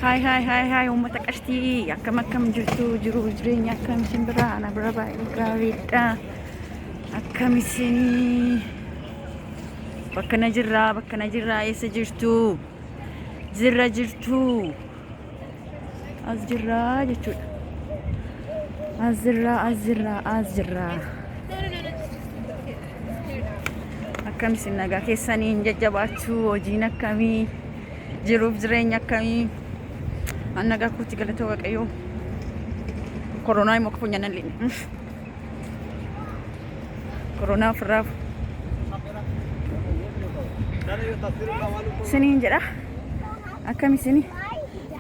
Hai ummata qashtii akkam jirtu jiru jireenya akkam isin bira ana bira baay'ee gaariidha akkam isin bakka na jirra eessa jirtu jirtu as jirra jechuudha as jirra akkam isin nagaa keessaniin jajjabaachuu hojiin akkamii jiruuf jireenya akkamii annagaa kuutti galata waaqayyoo koronaa immoo kafunya nan linne koronaa ofirraa siniin jedha akkam isini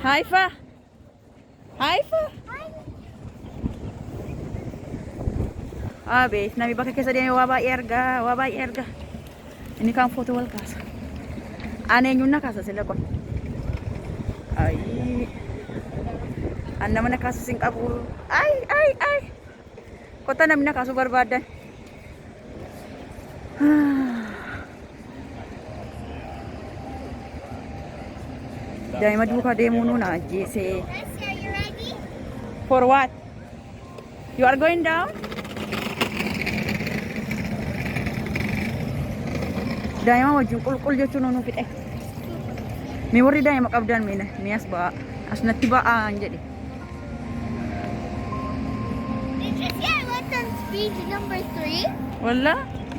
haifa abeet nami bakka keessa deeme waa baay'ee argaa inni kaan footoo wal kaasa aan eenyuun na kaasa sila kun ay an nama na kaasu sin qabu ay kota namni na kaasu barbaadan daa'ima duukaa deemuu nuun ajjeese for what you are going down daa'ima wajjin qulqul jechuun nuuf fidhe mi warri daa'ima qabdan mi as ba'a asnatti ba'aan jedhe Speed number 3. walla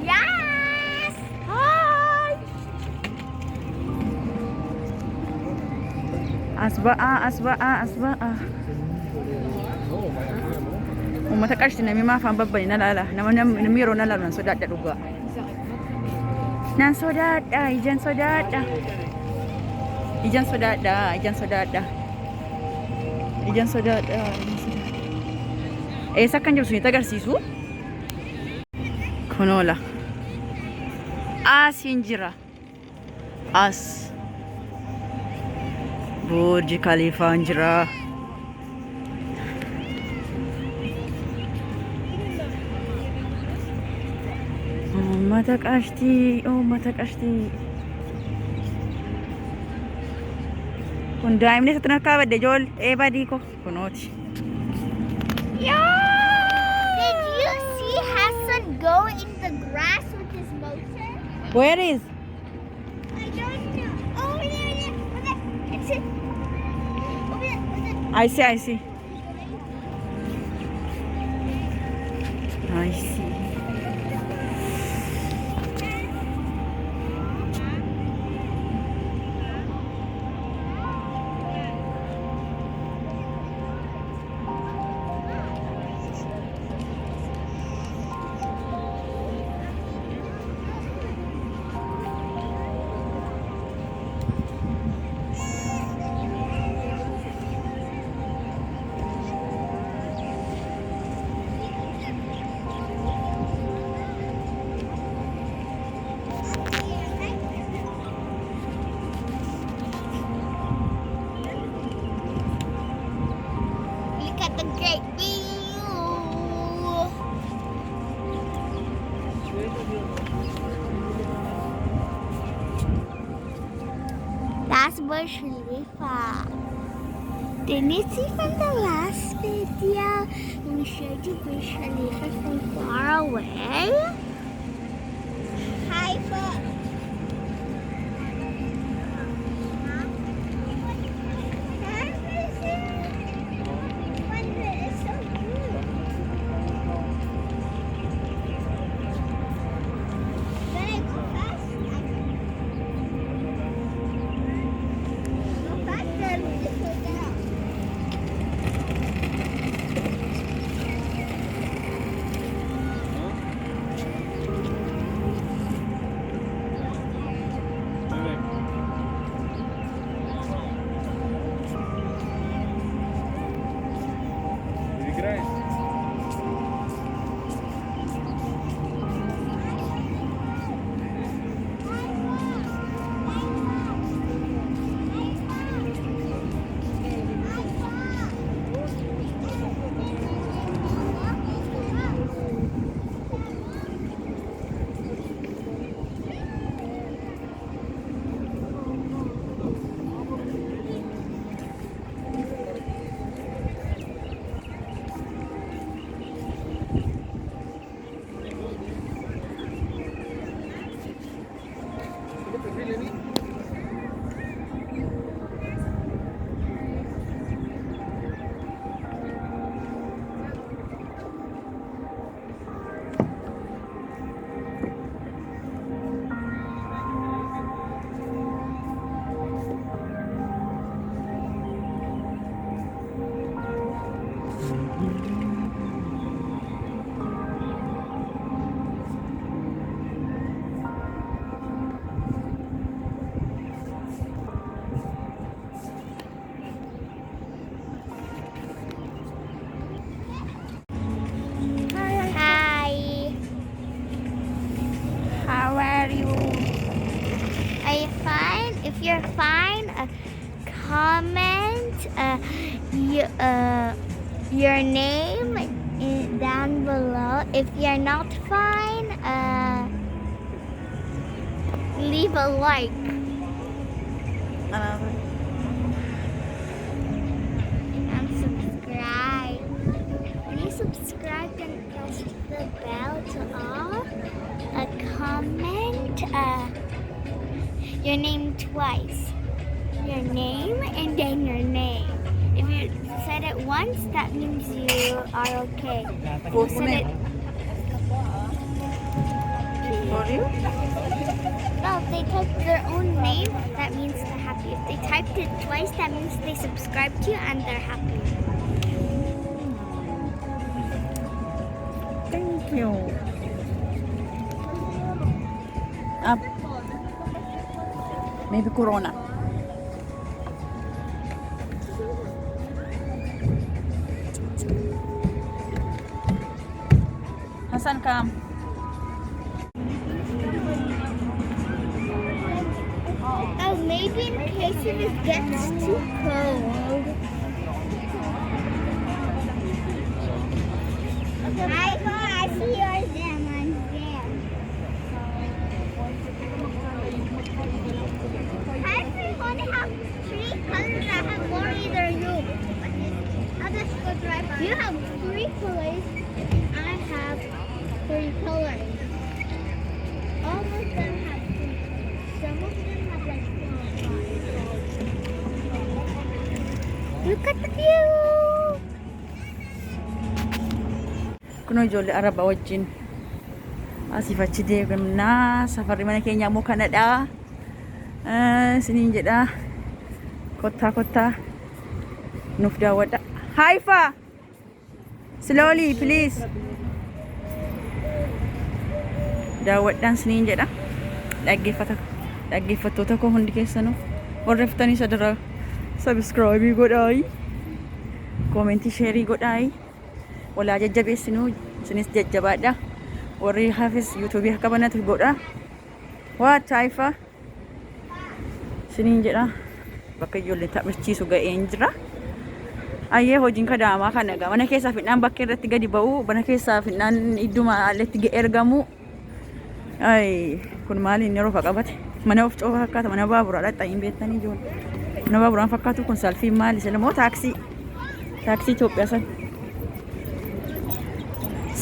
Yes! hi as ba'a ummata qarshii nami maafaan babbani na laala namni yeroo na laalu nan sodaadha dhugaa nan sodaadha ijaan sodaadha eessa akkan jiru sunitti agarsiisu kunoola asiin jira as burji khaliifaan jira ummata qashtii kun daa'imni isatti narkaa badde ijoollee badii ko kunooti Did you see Hassan go in the grass with his motor? where is I don't know. Oh, yeah. It's it. Over there. I see Look at the great view. That's Burj Khalifa. Didn't you see from the last video when we showed you Burj Khalifa from far away? Haifa. you're fine, comment your name down below. If you're not fine, leave a like. And subscribe. When you subscribe, then press the bell to all. Comment your name twice. Your name and then your name. If you said it once, that means you are okay. If you said it... For you? No, if they typed their own name, that means they're happy. If they typed it twice, that means they subscribed to you and they're happy. Thank you. Up. Maybe Corona. Hassan, come. Oh, maybe in case if it gets too cold. I see yours there, mine's there. I only have 3 colors. I have more either you. I'll just go drive by. You have 3 colors. I have 3 colors. All of them have 3. Some of them have like 4 or 5. Look at the view! Kuno ijoollee Arabaa wajjin asiif achi deemnaa. Safarri mana keenyaa immoo kanadha. Isiniin jedha. Kottaa nuuf daawwadha. Haifa! Slowly please. Daawwadhaan isiniin jedha. Dhaggeeffattoota koo hundi keessanuu warri haftanii sadara subscribe godhaayi. Commenti share godhaayi. Walaa jajjabeessinuu isinis jajjabaadha. Warri hafes YouTube akka banatu godha. What Haifa? Isiniin jedha. Bakka ijoollee taphachiisu ga'een jira. Ayyee hojiin kadaamaa kana egaa mana keessaa fidnaan bakka irratti gadi ba'u, mana keessaa fidnaan idduma alatti ergamu. Kun maali inni yeroo qabate? Mana of coofa fakkaata, mana baaburaa dhaxxayin beektanii ijoollee. Mana baaburaan fakkaatu kun salfiin maali? Isa immoo taaksii. Taaksii Itoophiyaa san.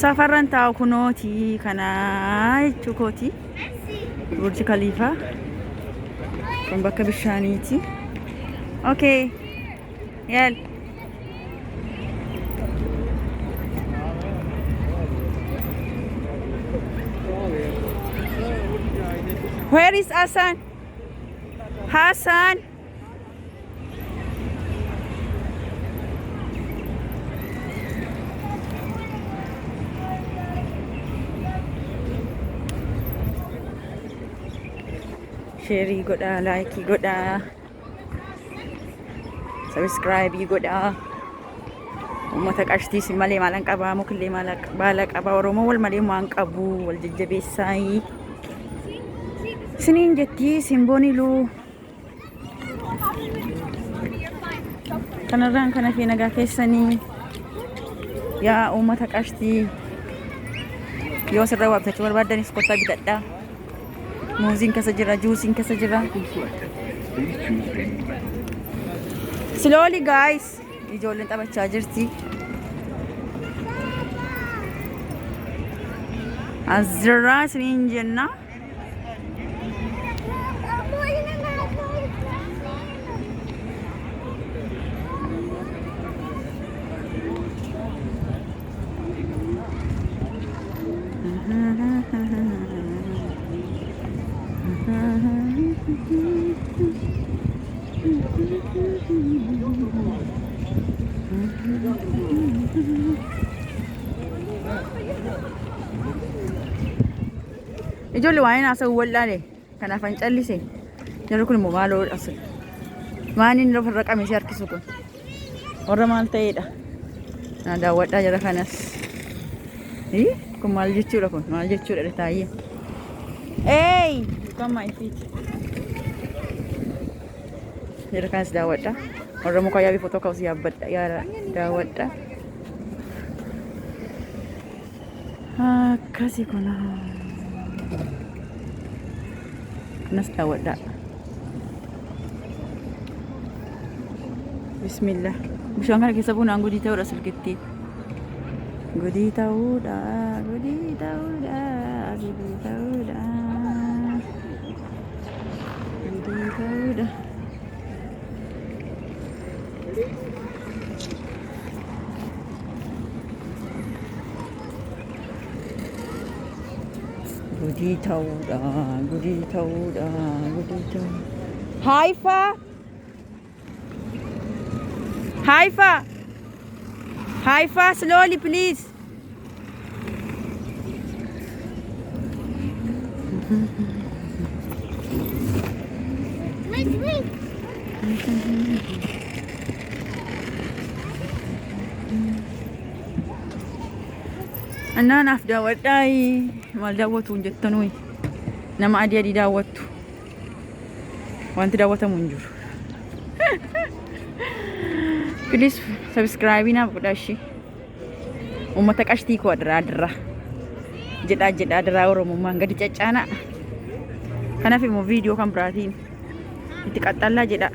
Safarran taa'u kunooti kanaa jechuu kooti. Burji Khaliifaa. Kun bakka bishaaniiti. Okay. Yal. Where is Hassan? Hassan? Share godha, like godha, subscribe godha. Ummata qashtiisi malee maalan qabaa, mukillee baala qabaa. Oromoo wal malee waan qabu, wal jajjabeessaayi. Isiniin jetti Sinboon ILUU. Kanarraan kana fi nagaa keessanii yaa ummata qashtii. Yoo sirra waabtachuu barbaaddanis kottaa bitadhaa. Muuziin keessa jira, juusiin keessa jira. Slowly guys. Ijoolleen taphachaa jirti. Azirraa isiniin jenna. Ijoollee waa'ee naasa'uu wallaale kanaaf an callise. Jarri kun immoo maaloo dhasu. Maaniin lafarra qamisee harkisu kun warra maal ta'eedha. Na daawwadhaa jara kanas. Kun maal jechuudha kun? Maal jechuudha taayee? Hey, come my feet. Jira kanas daawwadha. Warra muka yaabii footoo ka'us yaabbadha. Yaa daawwadha. Akkasii kuna. Kanas daawwadha. Bismillah. Bishaan kana keessa bunaan gudii ta'uudha silkitti. Gudii ta'uudha. Gudii ta'uudha. Gudii ta'uudha. Gudii ta'uudha. Gudii ta'uudha. Gudii ta'uudha. Gudii ta'uudha. Haifa. Haifa. Haifa, slowly please. Wait. Anna naaf daawwadhaa. Maal daawwatu hin jettanuu? Nama adii adii daawwattu. Wanti daawwatamu hin jiru. Please subscribe naaf godhaa ishee. Uummata qashtii koo adira. Jedhaa adira Oromummaan gadi caccaanaa. Kanaaf immoo viidiyoo kan biraatiin itti qaxxallaa jedha.